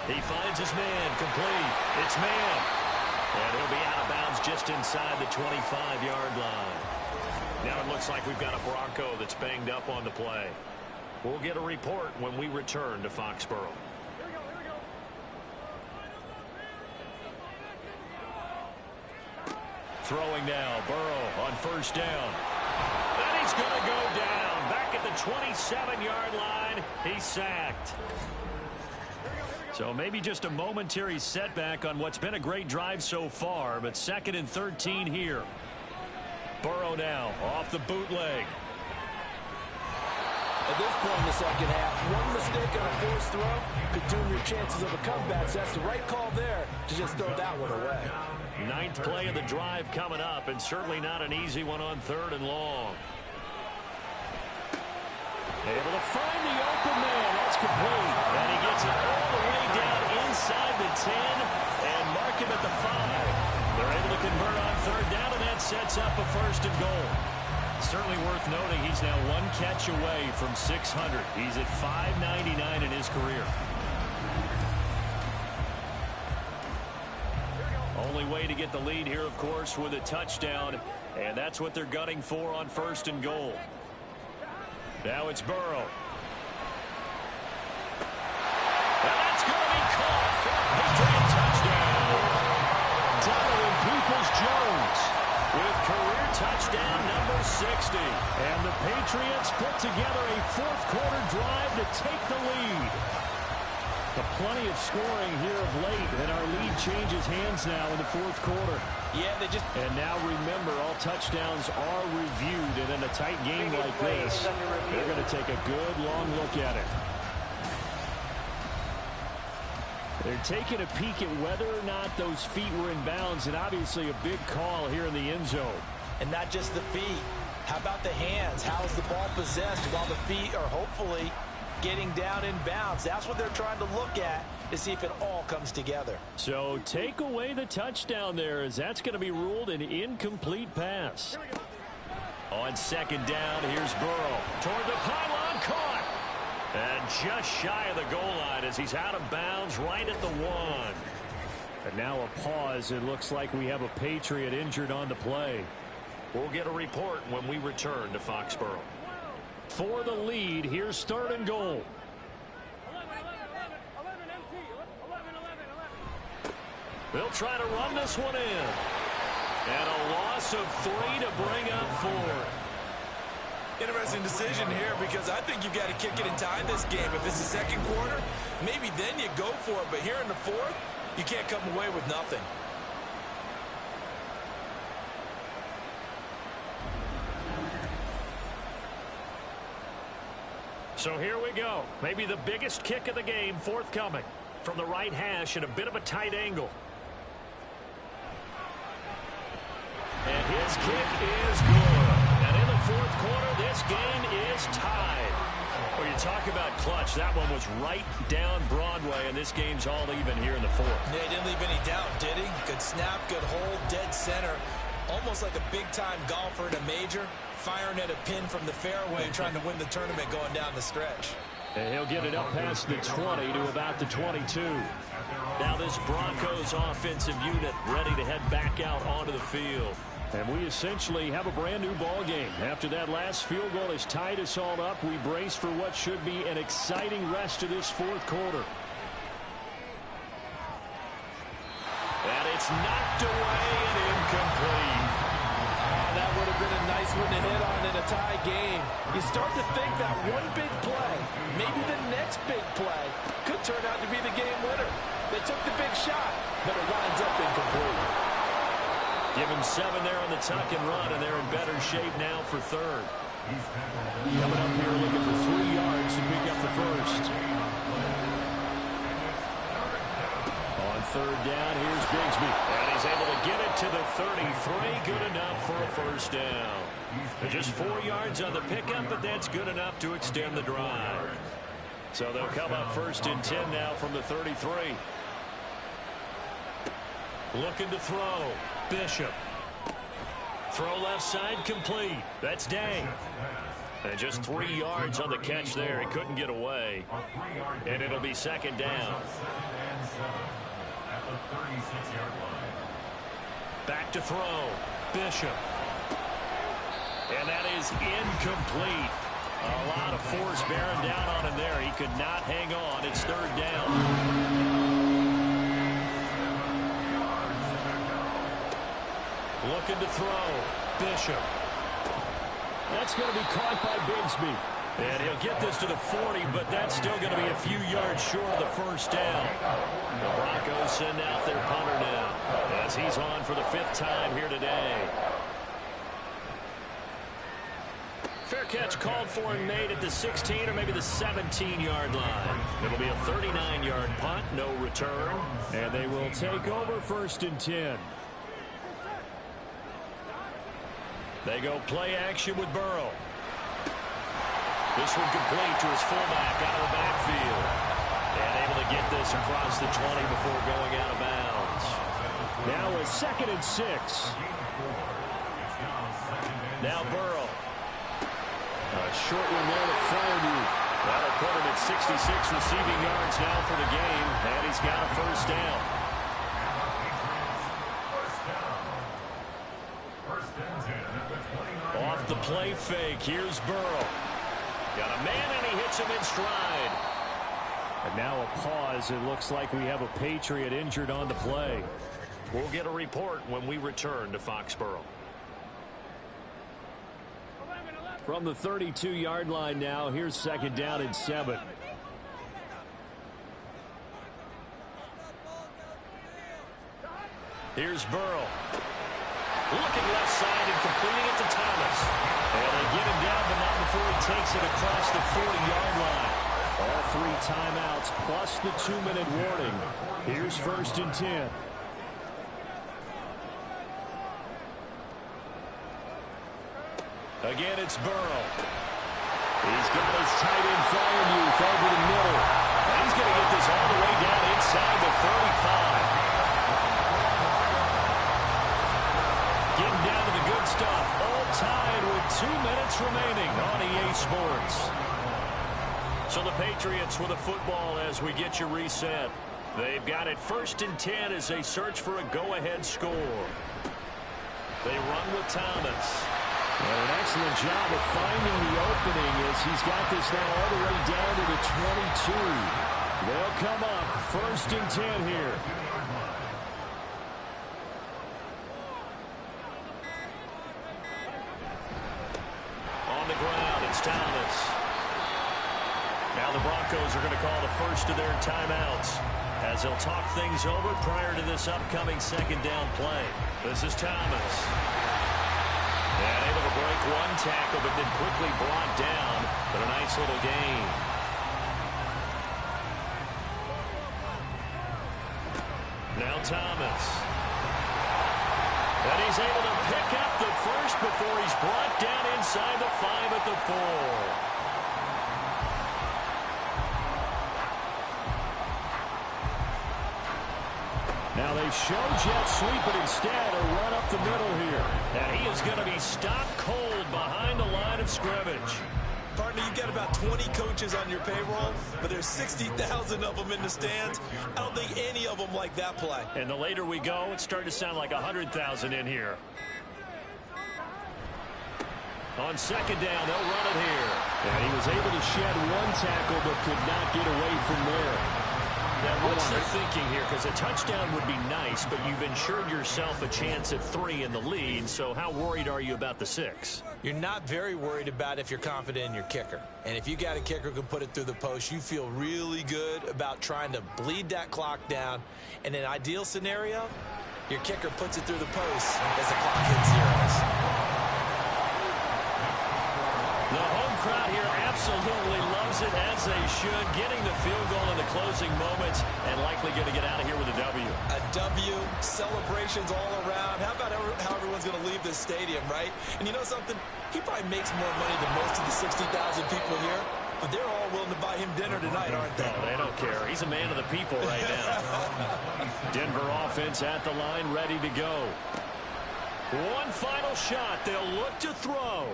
He finds his man, complete. It's man. And he'll be out of bounds just inside the 25-yard line. Now it looks like we've got a Bronco that's banged up on the play. We'll get a report when we return to Foxborough. Throwing now, Burrow on first down. And he's going to go down. Back at the 27-yard line, he's sacked. So maybe just a momentary setback on what's been a great drive so far, but 2nd and 13 here. Burrow now off the bootleg. At this point in the second half, one mistake on a forced throw could doom your chances of a comeback. So that's the right call there to just throw that one away. Ninth play of the drive coming up, and certainly not an easy one on 3rd and long. Able to find the open man. That's complete. And he gets it all the way down inside the 10 and mark him at the 5. They're able to convert on 3rd down, and that sets up a 1st and goal. Certainly worth noting he's now one catch away from 600. He's at 599 in his career. Only way to get the lead here, of course, with a touchdown, and that's what they're gunning for on 1st and goal. Now it's Burrow. And that's going to be caught for a Patriot touchdown. Donovan Peoples-Jones with career touchdown number 60. And the Patriots put together a 4th quarter drive to take the lead. Plenty of scoring here of late, and our lead changes hands now in the 4th quarter. Yeah, And now remember, all touchdowns are reviewed, and in a tight game like this, they're going to take a good long look at it. They're taking a peek at whether or not those feet were in bounds, and obviously a big call here in the end zone. And not just the feet. How about the hands? How is the ball possessed while the feet are hopefully getting down in bounds? That's what they're trying to look at to see if it all comes together. So take away the touchdown there, as that's going to be ruled an incomplete pass. On 2nd down, here's Burrow toward the pylon, caught. And just shy of the goal line as he's out of bounds right at the 1. And now a pause. It looks like we have a Patriot injured on the play. We'll get a report when we return to Foxborough. For the lead, here's 3rd and goal. They'll try to run this one in. And a loss of 3 to bring up 4th. Interesting decision here, because I think you've got to kick it and tie this game. If it's the 2nd quarter, maybe then you go for it. But here in the 4th, you can't come away with nothing. So here we go. Maybe the biggest kick of the game forthcoming from the right hash at a bit of a tight angle. And his kick is good. And in the 4th quarter, this game is tied. Well, you talk about clutch. That one was right down Broadway, and this game's all even here in the 4th. Yeah, he didn't leave any doubt, did he? Good snap, good hold, dead center. Almost like a big-time golfer in a major, firing at a pin from the fairway and trying to win the tournament going down the stretch. And he'll get it up past the 20 to about the 22. Now this Broncos offensive unit ready to head back out onto the field. And we essentially have a brand new ball game. After that last field goal has tied us all up, we brace for what should be an exciting rest of this 4th quarter. And it's knocked away and incomplete. That would have been a nice one to hit on in a tie game. You start to think that one big play, maybe the next big play, could turn out to be the game winner. They took the big shot, but it winds up incomplete. Give him 7 there on the tuck and run, and they're in better shape now for 3rd. Coming up here looking for 3 yards to pick up the 1st. On 3rd down, here's Bigsby. And he's able to get it to the 33. Good enough for a 1st down. Just 4 yards on the pickup, but that's good enough to extend the drive. So they'll come up 1st and 10 now from the 33. Looking to throw. Bishop. Throw left side complete. That's Day. And just 3 yards on the catch there. He couldn't get away. And it'll be 2nd down. Back to throw. Bishop. And that is incomplete. A lot of force bearing down on him there. He could not hang on. It's 3rd down. Looking to throw. Bishop. That's going to be caught by Bigsby. And he'll get this to the 40, but that's still going to be a few yards short of the 1st down. The Broncos send out their punter now as he's on for the 5th time here today. Fair catch called for and made at the 16 or maybe the 17-yard line. It'll be a 39-yard punt, no return. And they will take over 1st and 10. They go play action with Burrow. This one complete to his fullback out of the backfield. And able to get this across the 20 before going out of bounds. Now a 2nd and 6. Now Burrow. A short one there to Freiermuth. That'll put him at 66 receiving yards now for the game. And he's got a 1st down. Off the play fake. Here's Burrow. Got a man, and he hits him in stride. And now a pause. It looks like we have a Patriot injured on the play. We'll get a report when we return to Foxborough. From the 32-yard line now, here's 2nd down and 7. Here's Burrow. Looking left side and completing it to Thomas. And they get him down, but not before he takes it across the 40-yard line. All 3 timeouts plus the 2-minute warning. Here's 1st and 10. Again, it's Burrow. He's got his tight end Freiermuth over the middle. And he's going to get this all the way down inside the 35. Getting down to the good stuff. All tied with 2 minutes remaining on EA Sports. So the Patriots with a football as we get you reset. They've got it 1st and 10 as they search for a go-ahead score. They run with Thomas. And an excellent job of finding the opening as he's got this now all the way down to the 22. They'll come up 1st and 10 here. On the ground, it's Thomas. Now the Broncos are going to call the first of their timeouts as they'll talk things over prior to this upcoming 2nd down play. This is Thomas. And able to break one tackle, but then quickly brought down. But a nice little gain. Now Thomas. And he's able to pick up the first before he's brought down inside the 5 at the 4. Now they show jet sweep, but instead a run up the middle here. And he is going to be stopped cold behind the line of scrimmage. Partner, you've got about 20 coaches on your payroll, but there's 60,000 of them in the stands. I don't think any of them like that play. And the later we go, it's starting to sound like 100,000 in here. On 2nd down, they'll run it here. And he was able to shed one tackle, but could not get away from there. Now, what's the thinking here? Because a touchdown would be nice, but you've ensured yourself a chance at 3 in the lead, so how worried are you about the 6? You're not very worried about if you're confident in your kicker. And if you got a kicker who can put it through the post, you feel really good about trying to bleed that clock down. In an ideal scenario, your kicker puts it through the post as the clock hits zeros. The home crowd here absolutely loves it, as they should, getting the field goal in the closing moments and likely going to get out of here with a W. A W, celebrations all around. How about how everyone's going to leave this stadium, right? And you know something? He probably makes more money than most of the 60,000 people here, but they're all willing to buy him dinner tonight, aren't they? Oh, they don't care. He's a man of the people right now. Denver offense at the line, ready to go. One final shot. They'll look to throw.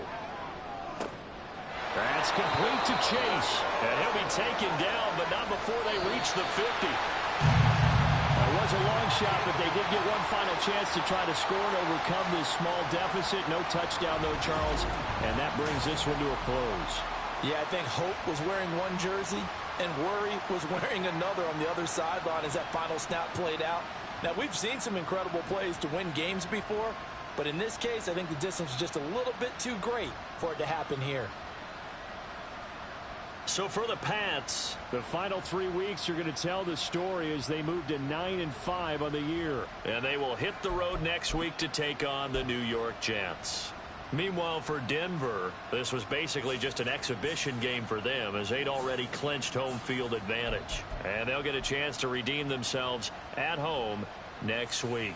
That's complete to Chase. And he'll be taken down, but not before they reach the 50. That was a long shot, but they did get one final chance to try to score and overcome this small deficit. No touchdown, though, Charles. And that brings this one to a close. Yeah, I think Hope was wearing one jersey, and Worry was wearing another on the other sideline as that final snap played out. Now, we've seen some incredible plays to win games before, but in this case, I think the distance is just a little bit too great for it to happen here. So for the Pats, the final 3 weeks are going to tell the story as they move to 9-5 on the year. And they will hit the road next week to take on the New York Jets. Meanwhile, for Denver, this was basically just an exhibition game for them as they'd already clinched home field advantage. And they'll get a chance to redeem themselves at home next week.